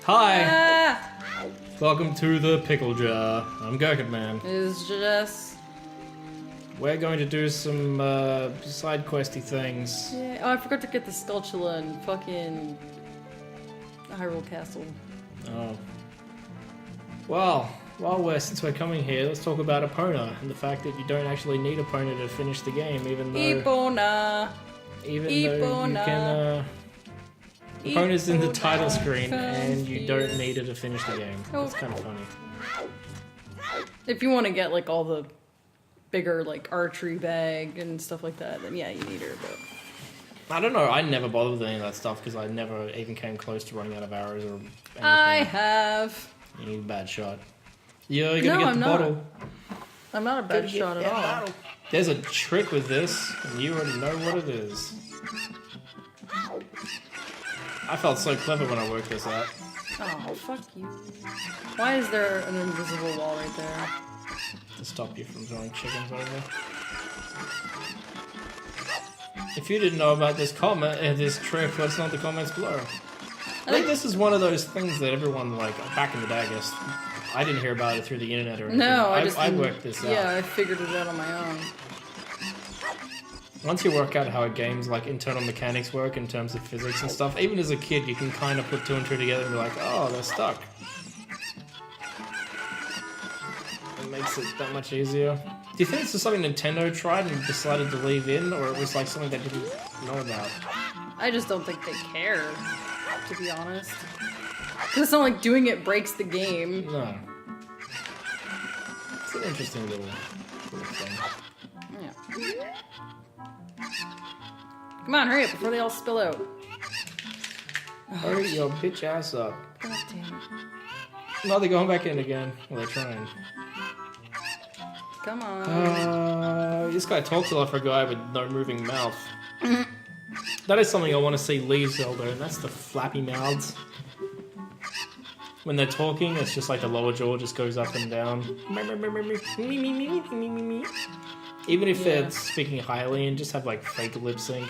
Hi! Ah! Welcome to the Pickle Jar. I'm Gerkinman. Is just... We're going to do some side questy things. Yeah. Oh, I forgot to get the Skulltula and fucking Hyrule Castle. Oh. Well, since we're coming here, let's talk about Epona and the fact that you don't actually need Epona to finish the game, even though... Epona! Though you can... Epona's in the title screen and you don't need it to finish the game. That's kind of funny. If you want to get like all the bigger like archery bag and stuff like that, then yeah, you need her, but... I don't know, I never bothered with any of that stuff because I never even came close to running out of arrows or anything. I have. You need a bad shot. Yeah, you're gonna get the bottle. I'm not a bad shot at all. There's a trick with this, and you already know what it is. I felt so clever when I worked this out. Oh, fuck you. Why is there an invisible wall right there? To stop you from throwing chickens over. If you didn't know about this this trick, let us know in the comments below. I think this is one of those things that everyone, like, back in the day, I guess, I didn't hear about it through the internet or anything. No, I worked this out. Yeah, I figured it out on my own. Once you work out how a game's, like, internal mechanics work in terms of physics and stuff, even as a kid, you can kind of put two and two together and be like, oh, they're stuck. It makes it that much easier. Do you think this is something Nintendo tried and decided to leave in, or it was, like, something they didn't know about? I just don't think they care, to be honest. Because it's not like doing it breaks the game. No. It's an interesting little thing. Yeah. Come on, hurry up before they all spill out. Hurry your bitch ass up. God damn it. No, they're going back in again. Well, they're trying. Come on. This guy talks a lot for a guy with no moving mouth. That is something I want to see leave Zelda, and that's the flappy mouths. When they're talking, it's just like the lower jaw just goes up and down. Even if they're speaking highly and just have like fake lip sync.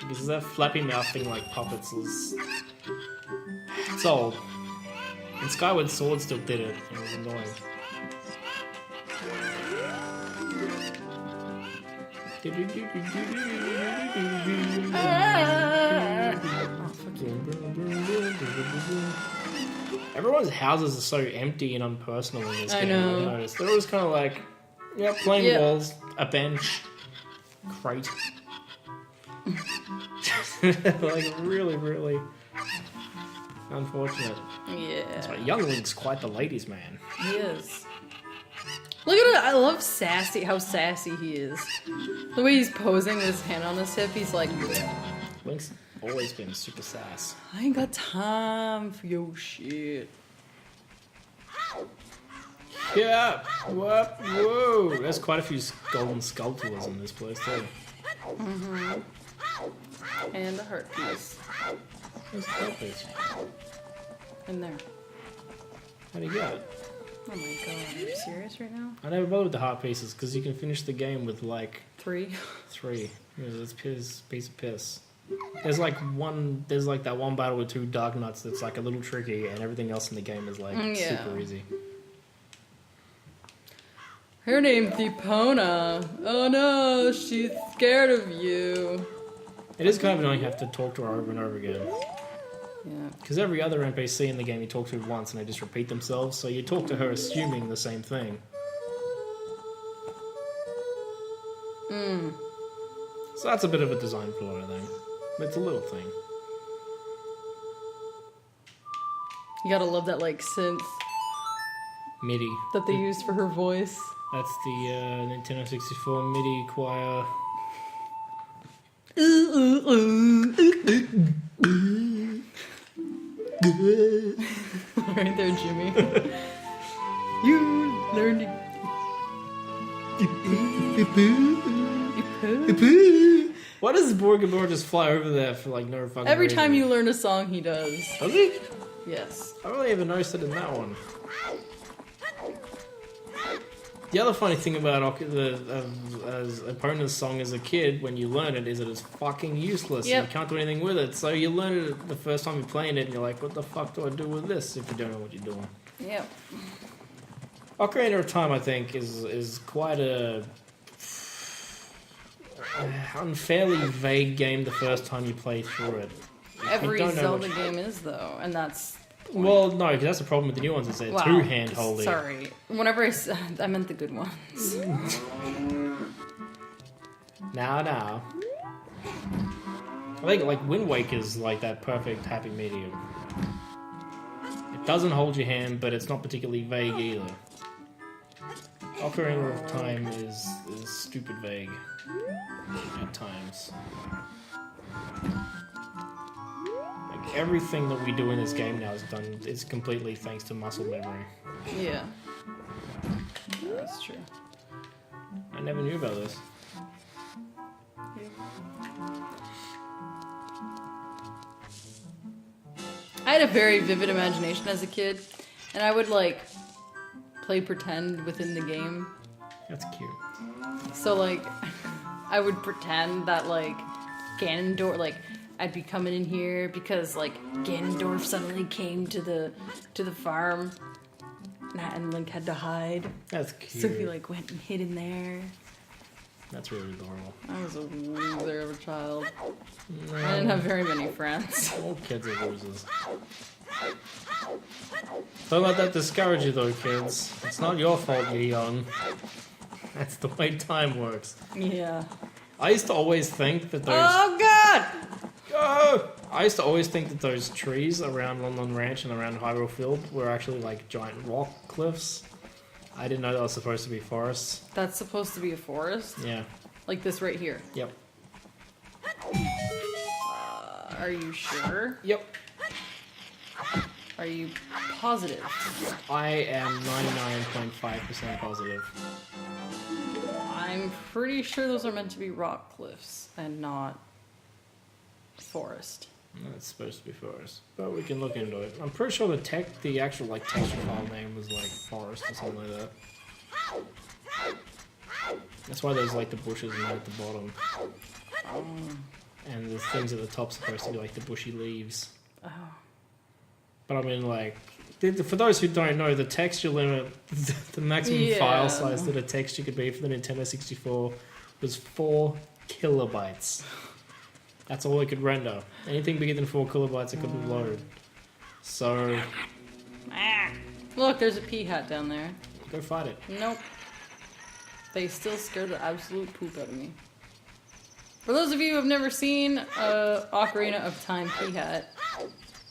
Because that flappy mouth thing like puppets is... It's old. And Skyward Sword still did it, and it was annoying. Everyone's houses are so empty and unpersonal in this game. I noticed. They're always kind of like, plain walls, a bench, crate. Like, really, really unfortunate. Yeah. That's why Young Link's quite the ladies' man. He is. Look at it. I love how sassy he is. The way he's posing with his hand on his hip, he's like... Link's always been super sass. I ain't got time for your shit. Yeah. Whoa. There's quite a few golden Skulltulas in this place too. And a heart piece. Where's the heart piece? In there. How'd you get it? Oh my god, are you serious right now? I never bothered with the heart pieces because you can finish the game with like... 3? 3. It's a piece of piss. There's like that one battle with 2 Dark Nuts that's like a little tricky, and everything else in the game is like super easy. Her name's Epona. Oh no, she's scared of you. It is kind of annoying you have to talk to her over and over again. Yeah. Because every other NPC in the game you talk to once and they just repeat themselves, so you talk to her assuming the same thing. So that's a bit of a design flaw, I think. But it's a little thing. You gotta love that, like, synth MIDI. that they used for her voice. That's the Nintendo 64 MIDI choir. Right there, Jimmy. You learned to... Why does Borgabor just fly over there for like no fucking Every reason? time you learn a song, he does. Does he? Yes. I really even noticed it in that one. The other funny thing about Epona's song as a kid, when you learn it, is that it's fucking useless. Yep. And you can't do anything with it. So you learn it the first time you're playing it, and you're like, what the fuck do I do with this if you don't know what you're doing? Yep. Ocarina of Time, I think, is quite a unfairly vague game the first time you play through it. Every Zelda game is, though, and that's... Well, no, because that's the problem with the new ones, is they're too hand-holdy. Sorry. Whenever I meant the good ones. Now. I think, like, Wind Waker's like that perfect happy medium. It doesn't hold your hand, but it's not particularly vague either. Ocarina of Time is stupid vague at times. Like everything that we do in this game now is completely thanks to muscle memory. Yeah. No, that's true. I never knew about this. I had a very vivid imagination as a kid, and I would like play pretend within the game. That's cute. So like, I would pretend that like Ganondorf, like I'd be coming in here because like Ganondorf suddenly came to the farm, and Link had to hide. That's cute. So he like went and hid in there. That's really adorable. I was a loser of a child. No. I didn't have very many friends. All kids are losers. Don't let that discourage you though, kids. It's not your fault you're young. That's the way time works. Yeah. I used to always think that those... Oh god! Oh! I used to always think that those trees around Lon Ranch and around Hyrule Field were actually like giant rock cliffs. I didn't know that was supposed to be forests. That's supposed to be a forest? Yeah. Like this right here? Yep. Are you sure? Yep. Are you positive? I am 99.5% positive. I'm pretty sure those are meant to be rock cliffs and not forest. It's supposed to be forest, but we can look into it. I'm pretty sure the actual like texture file name was like forest or something like that. That's why there's like the bushes and at the bottom, and the things at the top supposed to be like the bushy leaves. Oh. But I mean, like, for those who don't know, the texture limit, the maximum file size that a texture could be for the Nintendo 64 was 4 kilobytes. That's all it could render. Anything bigger than 4 kilobytes it couldn't load. So... Look, there's a pea hat down there. Go fight it. Nope. They still scare the absolute poop out of me. For those of you who have never seen Ocarina of Time pea hat...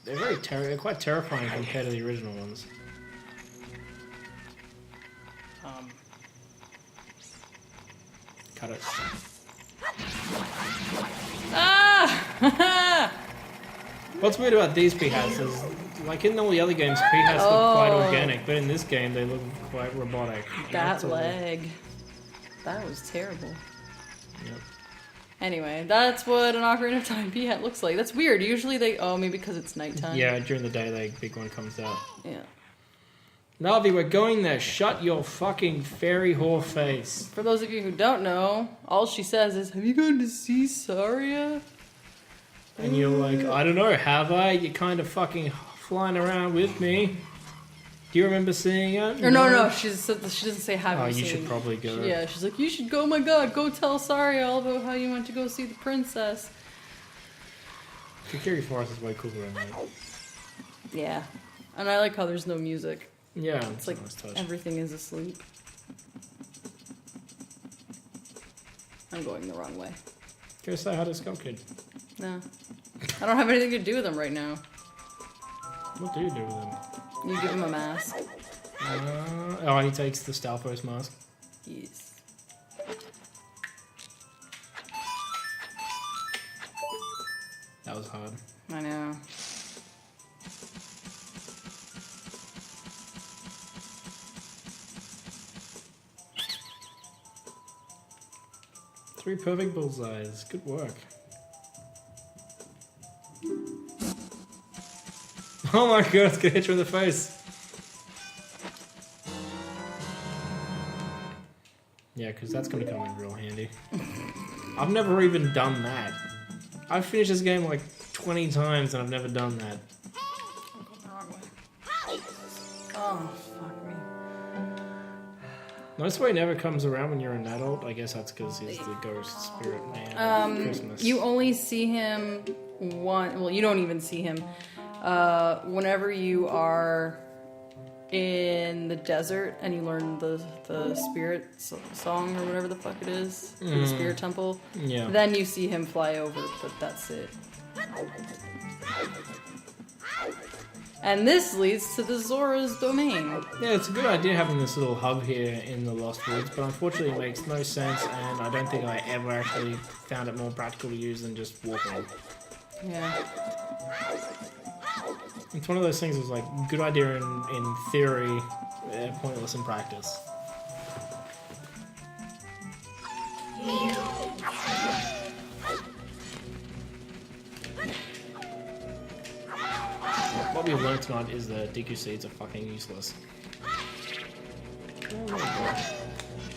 They're quite terrifying compared to the original ones. Cut it. Ah! What's weird about these pea hats is, like in all the other games, pea hats look quite organic, but in this game they look quite robotic. That leg. That was terrible. Yep. Anyway, that's what an Ocarina of Time pea hat looks like. That's weird. Usually they... Oh, maybe because it's nighttime. Yeah, during the day the big one comes out. Yeah. Navi, we're going there. Shut your fucking fairy whore face. For those of you who don't know, all she says is, have you gone to see Saria? And you're like, I don't know, have I? You're kind of fucking flying around with me. Do you remember seeing it? Or no, she doesn't say have you seen. You should probably go. Yeah, she's like, you should go, oh my god, go tell Saria all about how you went to go see the princess. Kokiri Forest is way cooler than that. Yeah. And I like how there's no music. Yeah, it's like nice touch. Everything is asleep. I'm going the wrong way. Go say hi to Skull Kid. No. I don't have anything to do with him right now. What do you do with him? You give him a mask. He takes the Stalfos mask. Yes. That was hard. I know. Three perfect bullseyes. Good work. Oh my god, it's gonna hit you in the face. Yeah, because that's going to come in real handy. I've never even done that. I've finished this game like 20 times and I've never done that. Oh, fuck me. Notice why he never comes around when you're an adult. I guess that's because he's the ghost spirit man at Christmas. You only see him well, you don't even see him. Whenever you are in the desert and you learn the spirit song or whatever the fuck it is, for the spirit temple, then you see him fly over, but that's it. And this leads to the Zora's domain. Yeah, it's a good idea having this little hub here in the Lost Woods, but unfortunately it makes no sense, and I don't think I ever actually found it more practical to use than just walking. Yeah. It's one of those things that's like, good idea in theory, pointless in practice. What we've learned tonight is that Deku seeds are fucking useless.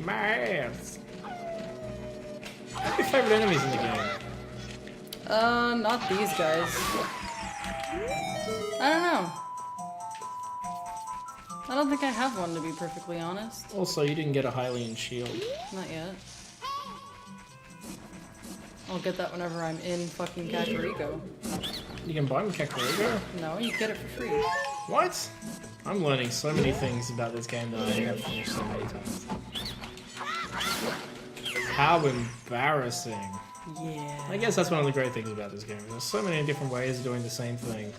Maths! What are your favourite enemies in the game? Not these guys. I don't know. I don't think I have one, to be perfectly honest. Also, you didn't get a Hylian shield. Not yet. I'll get that whenever I'm in fucking Kakariko. You can buy them in Kakariko? No, you get it for free. What? I'm learning so many things about this game that I have finished so many times. How embarrassing. Yeah. I guess that's one of the great things about this game. There's so many different ways of doing the same thing.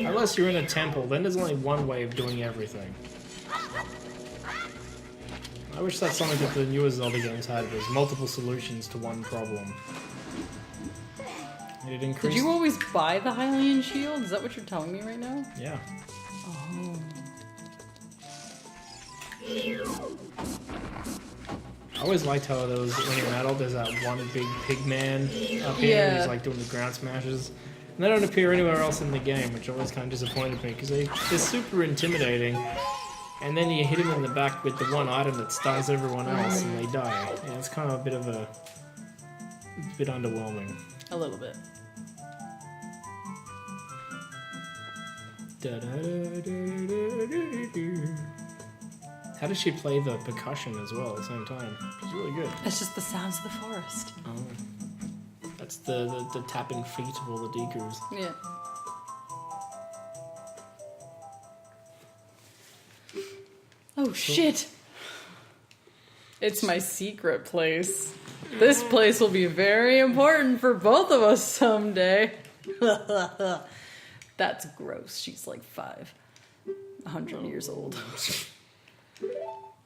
Unless you're in a temple, then there's only one way of doing everything. I wish that's something that the newer Zelda games had, was multiple solutions to one problem. It increased... Did you always buy the Hylian shield? Is that what you're telling me right now? Yeah. Oh. I always liked how there was, when you're an adult, there's that one big pig man up here who's like doing the ground smashes. And they don't appear anywhere else in the game, which always kind of disappointed me, because they're super intimidating. And then you hit him in the back with the one item that stuns everyone else and they die. Yeah, it's kind of a bit underwhelming. A little bit. How does she play the percussion as well at the same time? It's really good. It's just the sounds of the forest. Oh. That's the tapping feet of all the Dekus. Yeah. Oh shit! It's my secret place. This place will be very important for both of us someday. That's gross. She's like 100 years old.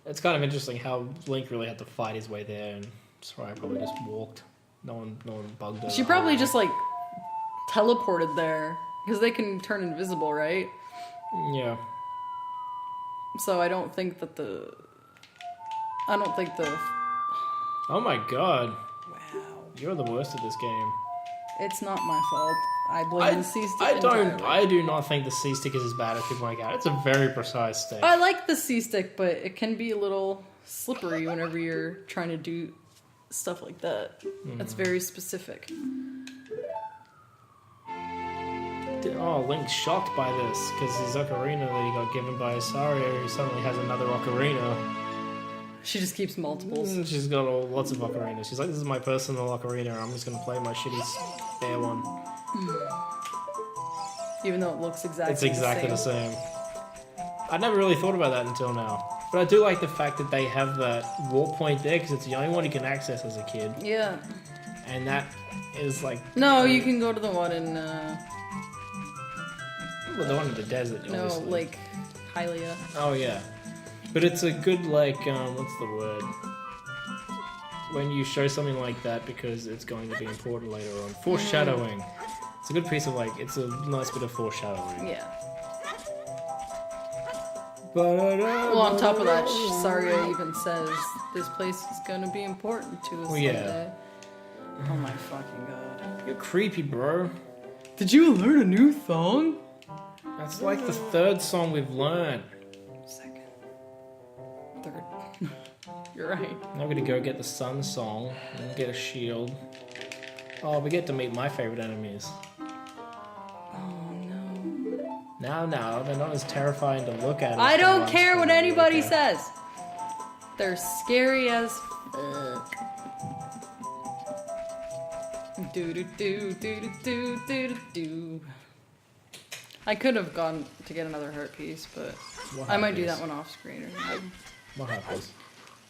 It's kind of interesting how Link really had to fight his way there, and Soraya probably just walked. No one bugged her. She probably just like teleported there because they can turn invisible, right? Yeah. So I don't think the. Oh my god. Wow. You're the worst at this game. It's not my fault. I blame the C-stick. I do not think the C-stick is as bad as people make out. It's a very precise stick. I like the C-stick, but it can be a little slippery whenever you're trying to do stuff like that. That's very specific. Oh, Link's shocked by this, because his ocarina that he got given by Saria suddenly has another ocarina. She just keeps multiples. She's got lots of ocarinas. She's like, this is my personal ocarina, I'm just going to play my shitty spare one. Even though it looks exactly It's exactly the same. I never really thought about that until now. But I do like the fact that they have that warp point there, because it's the only one you can access as a kid. Yeah. And that is like... No, you can go to the one in... Well, the one in the desert, obviously. No, like Hylia. Oh, yeah. But it's a good, like, what's the word? When you show something like that because it's going to be important later on. Foreshadowing. It's a good piece of, like, it's a nice bit of foreshadowing. Yeah. Well, on top of that, Saria even says, this place is going to be important to us someday. Oh my fucking god. You're creepy, bro. Did you learn a new song? That's like the third song we've learned. Second. Third. You're right. Now we're gonna go get the Sun Song and get a shield. Oh, we get to meet my favorite enemies. Oh no. No, they're not as terrifying to look at. As I the don't ones care from what the anybody Wii. says. They're scary as fuck. Do do do do do do do do. I could have gone to get another heart piece, but What I might do happens? that one off screen. Or something. What happens?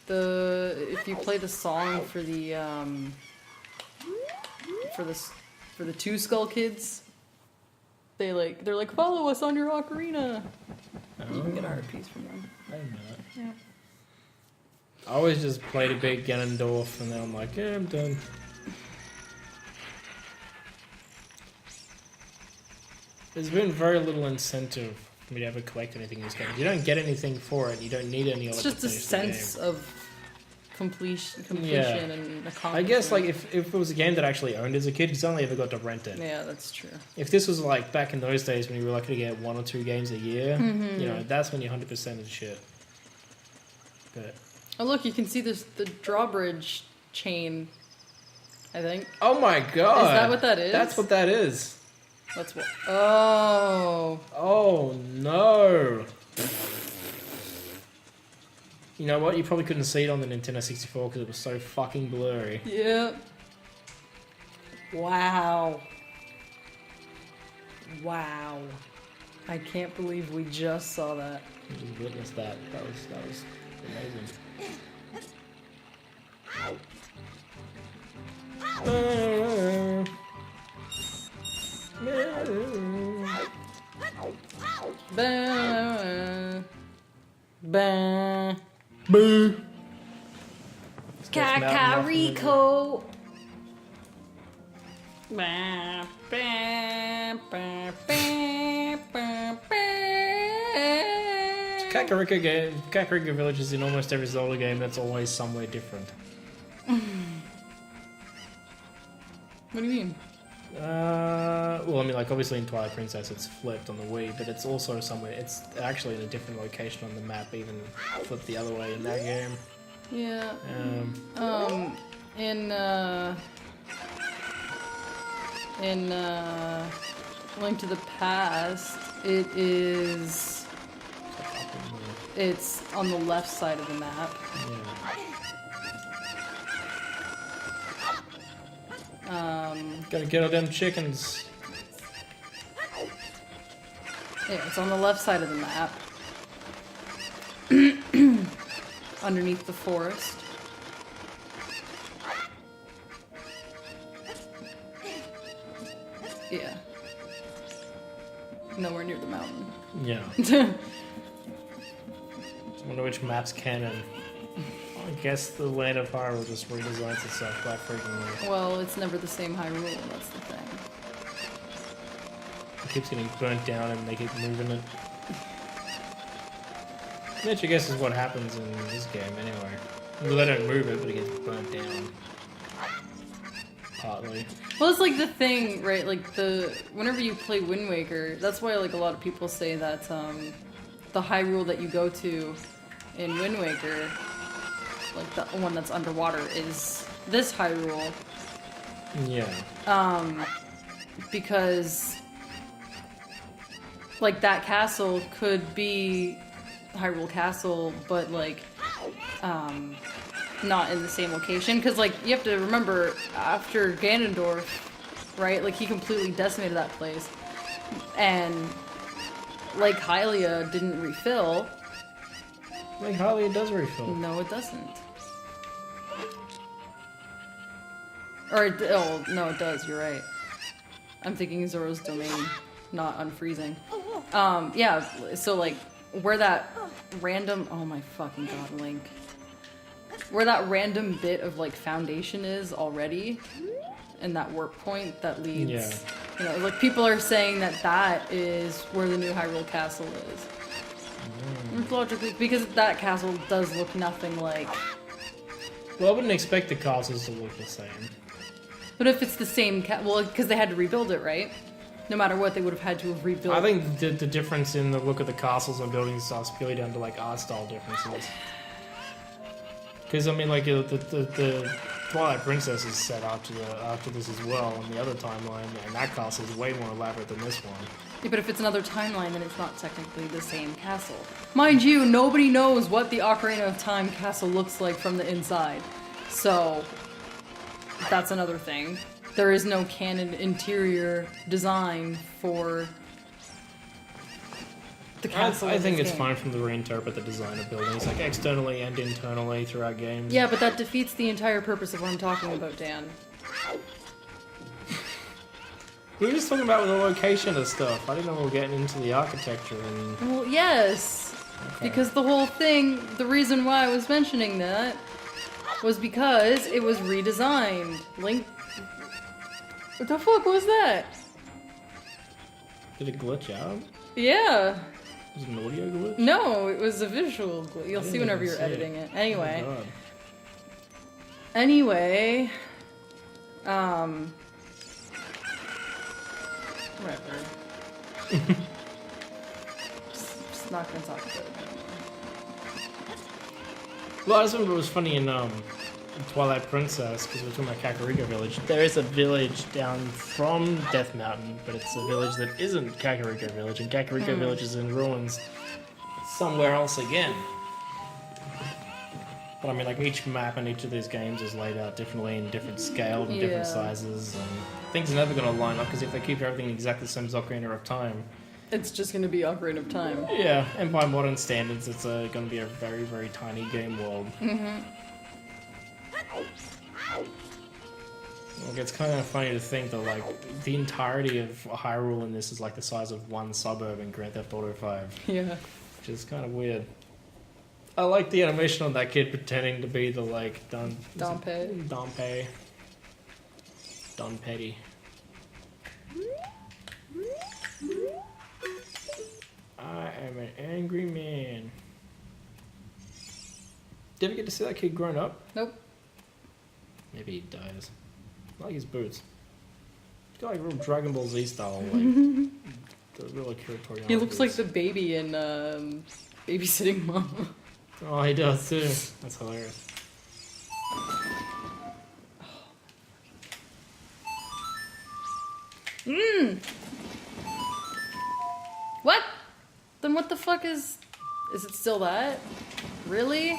If you play the song for the for the Two Skull Kids, they're like follow us on your Ocarina. You can get a heart piece from them. I didn't know that. Yeah. I always just played a big Ganondorf and then I'm like, yeah, I'm done. There's been very little incentive for me to ever collect anything in this game. You don't get anything for it. You don't need any of it. It's just to a finish the sense game. of completion Yeah. and accomplishment. I guess like if it was a game that I actually owned as a kid, because I only ever got to rent it. Yeah, that's true. If this was like back in those days when you were lucky to get 1 or 2 games a year, Mm-hmm. you know, that's when you're 100% and shit. But Oh look, you can see there's the drawbridge chain. I think oh my god, Is that what that is? That's what that is. that's what. Oh. Oh no. You know what? You probably couldn't see it on the Nintendo 64 because it was so fucking blurry. Yeah. Wow. Wow. I can't believe we just saw that. You just witnessed that. That was amazing. Bah. Bah. Boo! Kakariko. Bah, bah, bah, bah, bah, bah. Kakariko Village is in almost every Zelda game. That's always somewhere different. What do you mean? Well, I mean, like obviously in Twilight Princess it's flipped on the Wii, but it's also somewhere. It's actually in a different location on the map, even flipped the other way in that game. Yeah. In Link to the Past, it's on the left side of the map. Yeah. Gotta get all them chickens. Yeah, it's on the left side of the map. Underneath the forest. Yeah. Nowhere near the mountain. Yeah. I wonder which map's canon. I guess the Land of Hyrule just redesigns itself quite frequently. Well, it's never the same Hyrule, that's the thing. It keeps getting burnt down and they keep moving it. Which I guess is what happens in this game anyway. Well, they don't move it, but it gets burnt down. Partly. Well, it's like the thing, right? Like whenever you play Wind Waker, that's why like a lot of people say that the Hyrule that you go to in Wind Waker, like the one that's underwater, is this Hyrule. Yeah. Because like that castle could be Hyrule Castle, but like not in the same location, because like you have to remember after Ganondorf, right, like he completely decimated that place, and Lake Hylia didn't refill. Lake Hylia does refill. No, it doesn't. Or no, it does, you're right. I'm thinking Zoro's domain, not unfreezing. Yeah, so like where that random, oh my fucking god, Link. Where that random bit of like foundation is already, and that warp point that leads, you know, like people are saying that that is where the new Hyrule Castle is. Logically, because that castle does look nothing like. Well, I wouldn't expect the castles to look the same. But if it's the same, well, because they had to rebuild it, right? No matter what, they would have had to have rebuilt. I think the difference in the look of the castles and buildings is purely down to like art style differences. Because, I mean, like, the Twilight Princess is set after this as well on the other timeline, and that castle is way more elaborate than this one. Yeah, but if it's another timeline, then it's not technically the same castle. Mind you, nobody knows what the Ocarina of Time castle looks like from the inside. So, that's another thing. There is no canon interior design for the castle. I think it's fine from the reinterpret the design of buildings, like externally and internally throughout games. Yeah, but that defeats the entire purpose of what I'm talking about, Dan. We were just talking about the location of stuff. I didn't know we were getting into the architecture and... Well, yes. Okay. Because the whole thing, the reason why I was mentioning that was because it was redesigned. Link... What the fuck was that? Did it glitch out? Yeah. Was it an audio glitch? No, it was a visual glitch. You'll see whenever you're editing it. Anyway. Oh, God. Anyway. Whatever. just not gonna talk about it anymore. Well, I just remember it was funny in Twilight Princess, because we're talking about Kakariko Village. There is a village down from Death Mountain, but it's a village that isn't Kakariko Village, and Kakariko Village is in ruins somewhere else again. But I mean, like, each map in each of these games is laid out differently in different scales and different sizes, and things are never going to line up, because if they keep everything exactly the same as Ocarina of Time... It's just gonna be Ocarina of Time. Yeah, and by modern standards, it's going to be a very, very tiny game world. Like, it's kind of funny to think that, like, the entirety of Hyrule in this is like the size of one suburb in Grand Theft Auto 5. Yeah. Which is kind of weird. I like the animation on that kid pretending to be the, like, Don Petty. I am an angry man. Did you ever get to see that kid grown up? Nope. Maybe he dies. I like his boots. He's got like real Dragon Ball Z style, like the real Akira Toriyama. He looks boots. like the baby in Babysitting Mama. Oh, he does too. That's hilarious. What? Then what the fuck is... Is it still that? Really?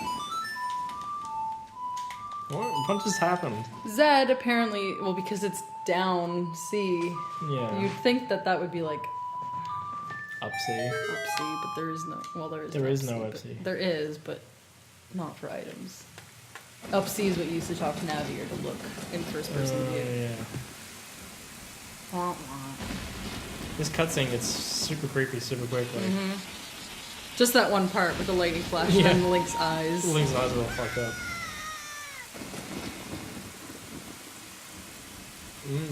What just happened? Zed apparently... Well, because it's down C. Yeah. You'd think that that would be like... Up C. Up C, but there is no... Well, there is There no is up no C, up but C. There is, but not for items. Up C is what you used to talk to Navigator to look in first person view. Yeah. Wah, wah. This cutscene gets super creepy super quickly. Just that one part with the lightning flash Yeah. and Link's eyes. Link's eyes are all fucked up.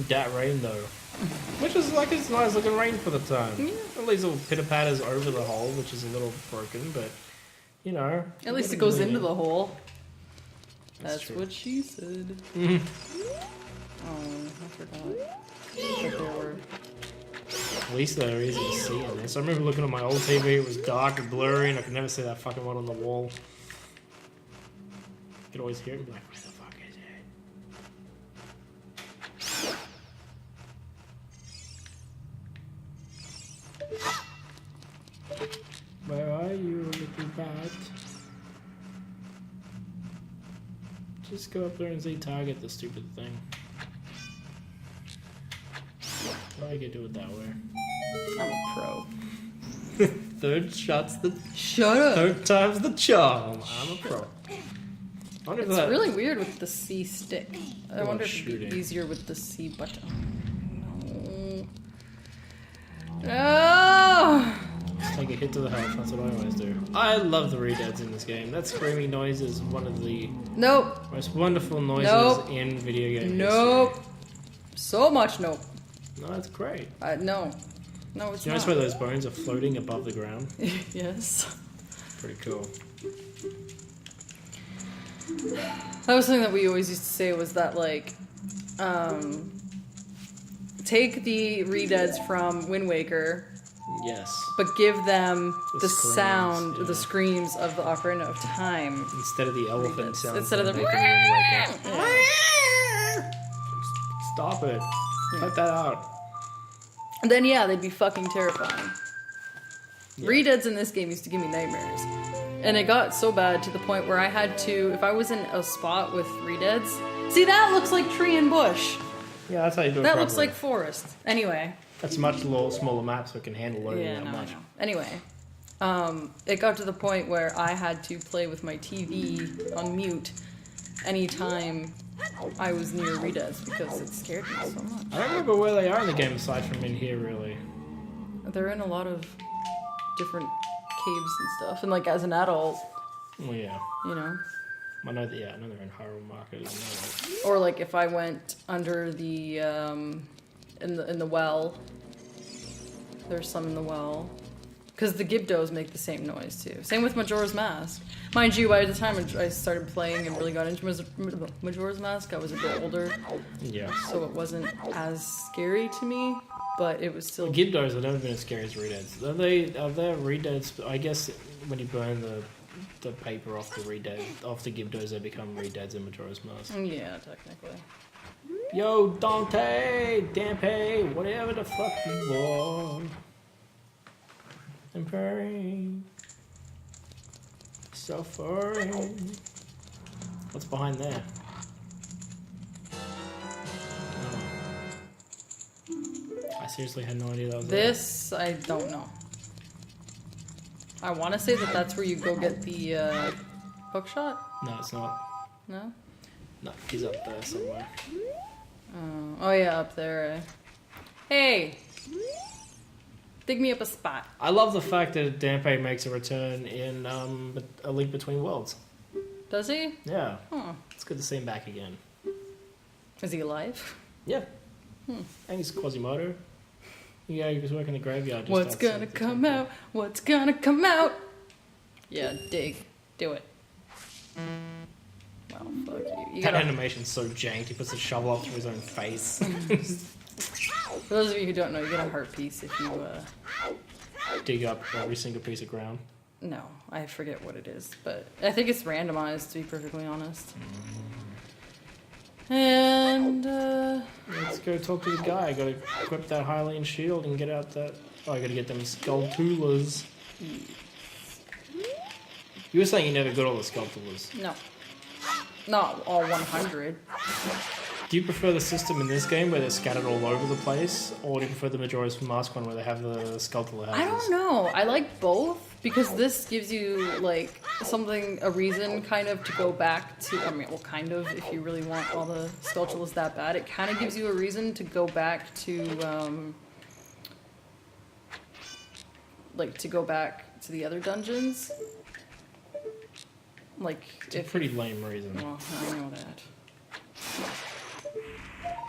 That rain though. Which is like, it's nice looking rain for the time. Yeah. At least little pitter patters over the hole, which is a little broken, but you know. At least it goes into the hole. That's That's true. what she said. Mhm. Oh, I forgot. That there were... At least they're easy to see in this. I remember looking at my old TV, it was dark and blurry, and I could never see that fucking one on the wall. You could always hear it and be like, where the fuck is it? Where are you, little bat? Just go up there and Z-target the stupid thing. Why you could do it that way? I'm a pro. Third shot's the... Shut up! Third time's the charm. I'm a pro. I wonder if It's that... really weird with the C stick. I Oh, wonder if it'd shooting. be easier with the C button. No. No! Just take a hit to the health, that's what I always do. I love the redeads in this game. That screaming noise is one of the Nope. most wonderful noises Nope. in video game Nope. So much nope. history. No, that's great. No. No, it's You not. notice where those bones are floating above the ground? Yes. Pretty cool. That was something that we always used to say was that, like, take the redeads from Wind Waker Yes. but give them the screams, sound, yeah. the screams of the Ocarina of Time. Instead of the elephant Readeds. sounds. Instead of the... that make anyone wake up. Yeah. Stop it. Cut that out. And then, yeah, they'd be fucking terrifying. Yeah. Redeads in this game used to give me nightmares. And it got so bad to the point where I had to, if I was in a spot with redeads... See, that looks like tree and bush. Yeah, that's how you do it That properly. looks like forest. Anyway. That's a much smaller map, so it can handle loading that much. I know. Anyway, it got to the point where I had to play with my TV on mute anytime I was near redeads because it scared me so much. I don't remember where they are in the game aside from in here, really. They're in a lot of different caves and stuff, and like as an adult, Well, yeah. you know. I know that. Yeah, I know they're in Hyrule Market. I know that. Or like if I went under the in the well. There's some in the well. Because the Gibdos make the same noise too. Same with Majora's Mask. Mind you, by the time I started playing and really got into Majora's Mask, I was a bit older. Yeah. So it wasn't as scary to me, but it was still... Gibdos have never been as scary as redeads. Are they redeads? I guess when you burn the paper off the Gibdos, they become redeads in Majora's Mask. Yeah, technically. Yo, Dante, Dampe, whatever the fuck you want. Impairing. Suffering. What's behind there? Oh. I seriously had no idea that was This, I don't know. I want to say that that's where you go get the hookshot? there. No, it's not. No? No, he's up there somewhere. Oh yeah, up there. Hey! Dig me up a spot. I love the fact that Dampe makes a return in A Link Between Worlds. Does he? Yeah. Huh. It's good to see him back again. Is he alive? Yeah. And he's Quasimodo. Yeah, he was working the graveyard. Just What's outside gonna the come temple. out? What's gonna come out? Yeah, dig. Do it. Well, fuck you. You That gotta... animation's so janked. He puts a shovel up through his own face. For those of you who don't know, you get a heart piece if you, Dig up every single piece of ground. No, I forget what it is, but I think it's randomized, to be perfectly honest. And, Let's go talk to the guy. I gotta equip that Hylian shield and get out that... Oh, I gotta get them Skulltulas. You were saying you never got all the Skulltulas. no. Not all 100. Do you prefer the system in this game where they're scattered all over the place, or do you prefer the Majora's Mask one where they have the Skulltula houses? I don't know. I like both because this gives you like a reason kind of to go back to. I mean, well, kind of if you really want all the Skulltulas that bad, it kind of gives you a reason to go back to the other dungeons. Like It's a pretty lame reason. Well, I know that.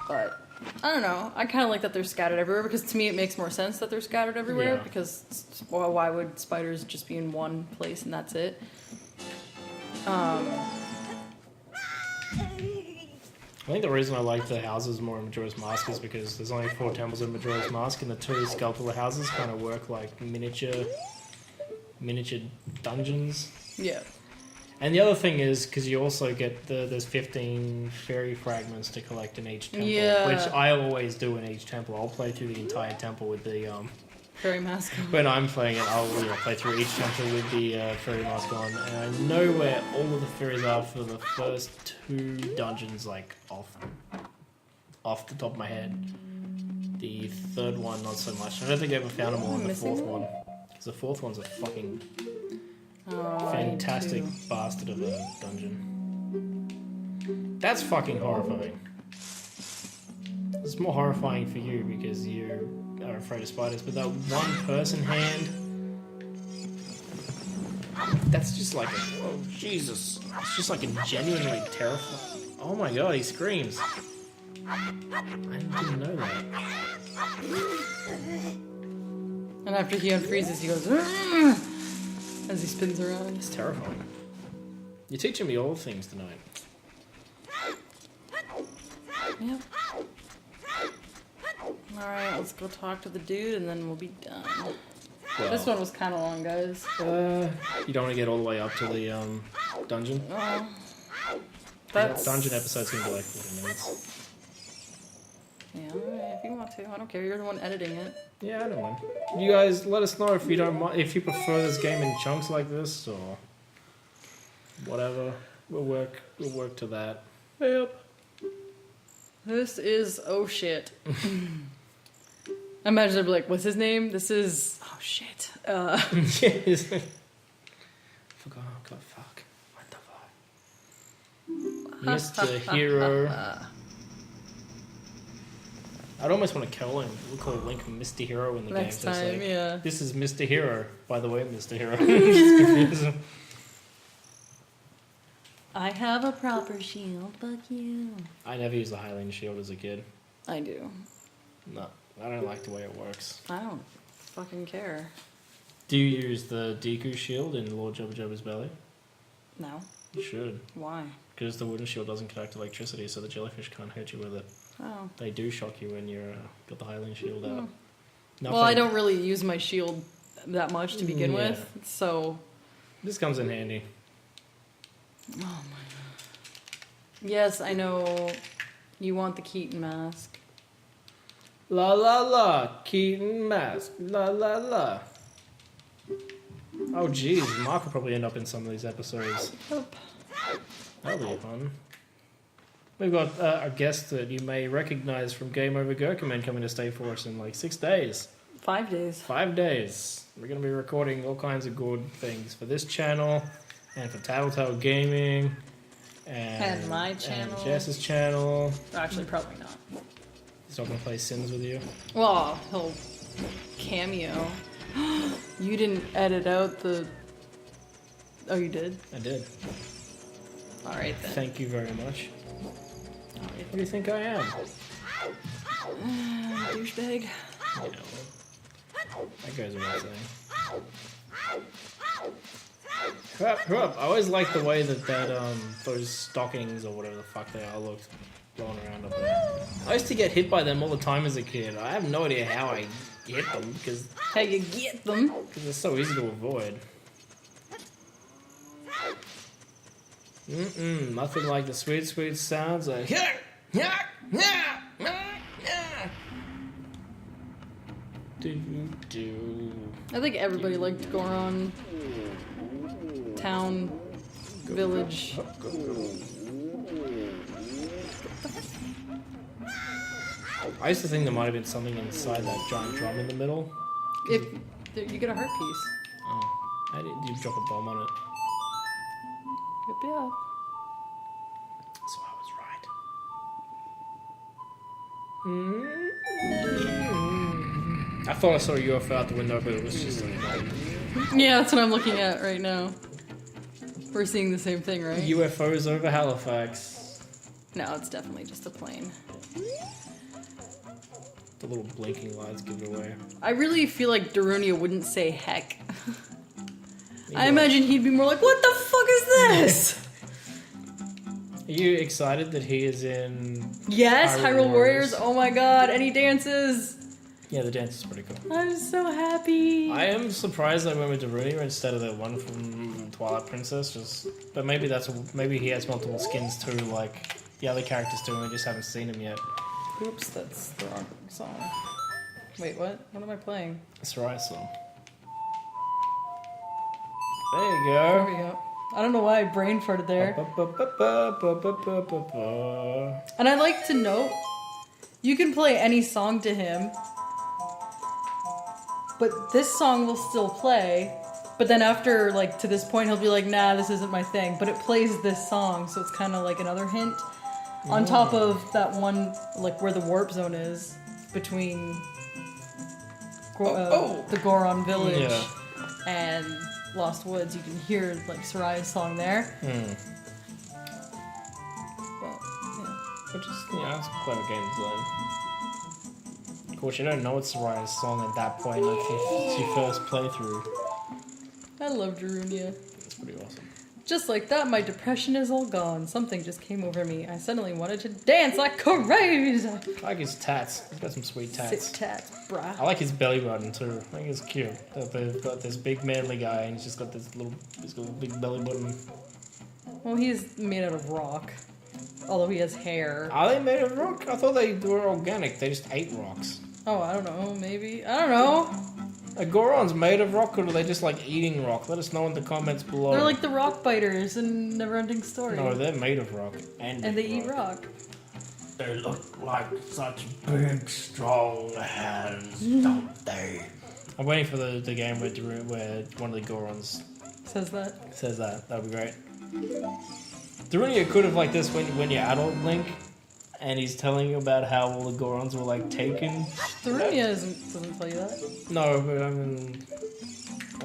But I don't know. I kind of like that they're scattered everywhere because to me it makes more sense that they're scattered everywhere Yeah. because well, why would spiders just be in one place and that's it? I think the reason I like the houses more in Majora's Mask is because there's only 4 temples in Majora's Mask, and the 2 Skulltula houses kind of work like miniature dungeons. Yeah. And the other thing is, because you also get there's 15 fairy fragments to collect in each temple, Yeah. which I always do in each temple. I'll play through the entire temple with the Fairy mask. when I'm playing it, I'll play through each temple with the fairy mask on, and I know where all of the fairies are for the first 2 dungeons, like off the top of my head. The 3rd one, not so much. I don't think I ever found them all in the 4th one, because the 4th one's a fucking fantastic bastard of a dungeon. That's fucking horrifying. It's more horrifying for you because you are afraid of spiders, but that one person hand, that's just like oh Jesus, it's just like a genuinely terrifying. Oh my god, he screams. I didn't know that. And after he unfreezes, he goes "Argh!" as he spins around. It's terrifying. You're teaching me all things tonight. Yep. Alright, let's go talk to the dude and then we'll be done. Well, This one was kind of long, guys. you don't want to get all the way up to the dungeon. That's Dungeon episode's gonna be like 40 minutes. Yeah, alright, if you want to. I don't care. You're the one editing it. Yeah, I don't mind. You guys, let us know if you don't if you prefer this game in chunks like this or whatever. We'll work to that. Yep. This is oh shit. I imagine they'd be like, "What's his name?" This is oh shit. Yes. Forgot. God, fuck. What the fuck? Mr. Hero. I'd almost want to kill him. We'll call Link Mr. Hero in the Next game. time, like, yeah. This is Mr. Hero, by the way, Mr. Hero. I have a proper shield. Fuck you. I never used the Hylian shield as a kid. I do. No, I don't like the way it works. I don't fucking care. Do you use the Deku shield in Lord Jabba Jabba's belly? No. You should. Why? Because the wooden shield doesn't conduct electricity, so the jellyfish can't hurt you with it. Oh. They do shock you when you're got the Hylian shield out. Well, I don't really use my shield that much to begin with, so... This comes in handy. Oh my god. Yes, I know you want the Keaton mask. La la la, Keaton mask. La la la. Oh geez, Mark will probably end up in some of these episodes. Yep. That'll be fun. We've got a guest that you may recognize from Game Over Gerkinman coming to stay for us in like 6 days. 5 days. 5 days. We're going to be recording all kinds of good things for this channel and for Tattletale Gaming And my channel. and Jess's channel. Actually, probably not. He's not going to play Sims with you. Well, he'll cameo. You didn't edit out the... Oh, you did? I did. Alright then. Thank you very much. What do you think I am? Douchebag. You know, that goes without saying. I always like the way that those stockings or whatever the fuck they are looked rolling around up there. I used to get hit by them all the time as a kid. I have no idea how I hit them because How you get them? they're so easy to avoid. Nothing like the sweet, sweet sounds of do. I think everybody liked Goron Town Village. I used to think there might have been something inside that giant drum in the middle. If you get a heart piece. Oh, how did you drop a bomb on it? Yep, yeah. So I was right. I thought I saw a UFO out the window, but it was just like Yeah, that's what I'm looking at right now. We're seeing the same thing, right? UFOs over Halifax. No, it's definitely just a plane. The little blinking lights give it away. I really feel like Darunia wouldn't say heck. I imagine he'd be more like, what the fuck is this? Are you excited that he is in... Yes, Hyrule Warriors. Oh my god, and he dances. Yeah, the dance is pretty cool. I'm so happy. I am surprised I went with Darunia instead of the one from Twilight Princess. But maybe maybe he has multiple skins too, like the other characters do, and we just haven't seen him yet. Oops, that's the wrong song. Wait, what? What am I playing? It's right song. There you There go. we go. I don't know why I brain farted there. And I'd like to note, you can play any song to him, but this song will still play. But then after, like, to this point, he'll be like, nah, this isn't my thing. But it plays this song, so it's kind of like another hint. On top of that one, like, where the warp zone is, between the Goron village and Lost Woods, you can hear, like, Soraya's song there. But, yeah. Which is, it's a clever game design. Of course, you don't know it's Soraya's song at that point, like, it's your first playthrough. I love Darunia. It's pretty awesome. Just like that, my depression is all gone. Something just came over me. I suddenly wanted to dance like crazy. I like his tats. He's got some sweet tats. Sick tats, bruh. I like his belly button too. I think it's cute. That they've got this big manly guy and he's just got this little big belly button. Well, he's made out of rock. Although he has hair. Are they made of rock? I thought they were organic. They just ate rocks. Oh, I don't know. Maybe. I don't know. Are Gorons made of rock or are they just like eating rock? Let us know in the comments below. They're like the rock biters in Neverending Story. No, they're made of rock. And they eat rock. They look like such big, strong hands, don't they? I'm waiting for the game where one of the Gorons Says that. says that. That would be great. Darunia could have like this when you're adult Link, and he's telling you about how all the Gorons were like taken. Darunia doesn't tell you that. No, but I mean,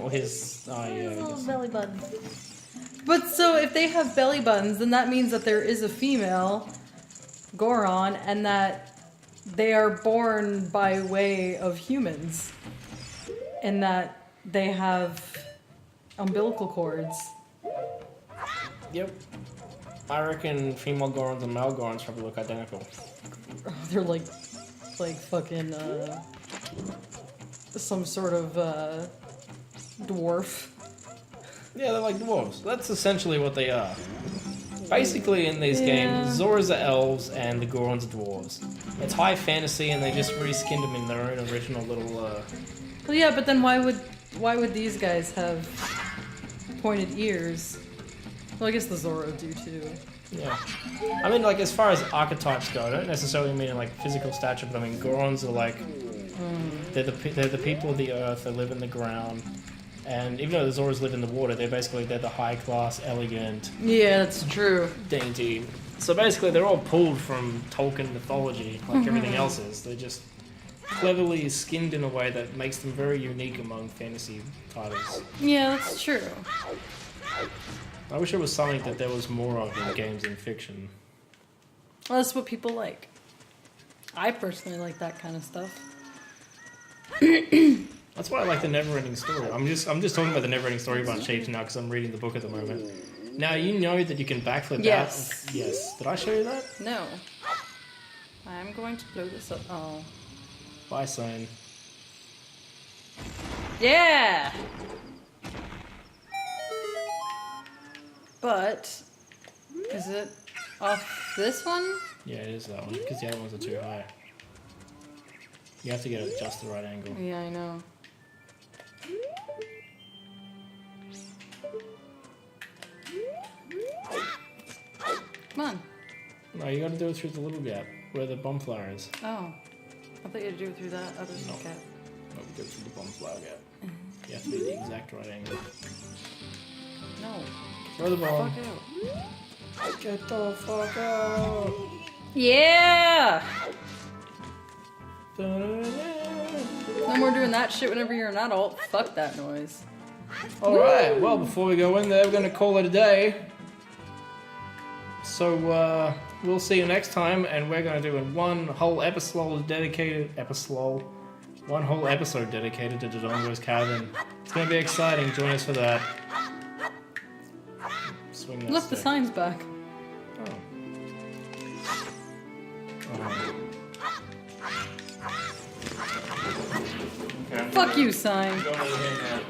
or his. Oh yeah. His I little guess. belly button. But so if they have belly buttons, then that means that there is a female Goron, and that they are born by way of humans, and that they have umbilical cords. Yep. I reckon female Gorons and male Gorons probably look identical. They're like fucking some sort of dwarf. Yeah, they're like dwarves. That's essentially what they are. Basically, in these games, Zoras are elves and the Gorons are dwarves. It's high fantasy, and they just reskinned them in their own original little. Well, yeah, but then why would these guys have pointed ears? Well, I guess the Zoro do too. Yeah. I mean, like, as far as archetypes go, I don't necessarily mean in, like, physical stature, but I mean, Gorons are, like, they're the people of the earth, they live in the ground, and even though the Zoras live in the water, they're the high-class, elegant... Yeah, that's true. ...dainty. So basically, they're all pulled from Tolkien mythology, like everything else is. They're just cleverly skinned in a way that makes them very unique among fantasy titles. Yeah, that's true. I wish there was something that there was more of in games and fiction. Well, that's what people like. I personally like that kind of stuff. That's why I like the Neverending Story. I'm just talking about the Neverending Story bunch heaps now because I'm reading the book at the moment. Now you know that you can backflip Yes. out. Yes. Did I show you that? No. I'm going to blow this up. Oh. Bye, Sign. Yeah! But, is it off this one? Yeah, it is that one because the other ones are too high. You have to get it just the right angle. Yeah, I know. Come on. No, you got to do it through the little gap where the bomb flower is. Oh. I thought you had to do it through that other No. gap. No, go through the bomb flower gap. You have to be the exact right angle. No. Throw the bomb. Fuck out. Get the fuck out. Yeah! Da-da-da-da. No more doing that shit whenever you're an adult. Fuck that noise. Alright, well, before we go in there, we're going to call it a day. So, we'll see you next time, and we're going to do one whole episode dedicated to Dodongo's Cabin. It's going to be exciting. Join us for that. Swing that Look, the stick. sign's back. Oh. Oh. Okay. Fuck you, sign. Go over here now.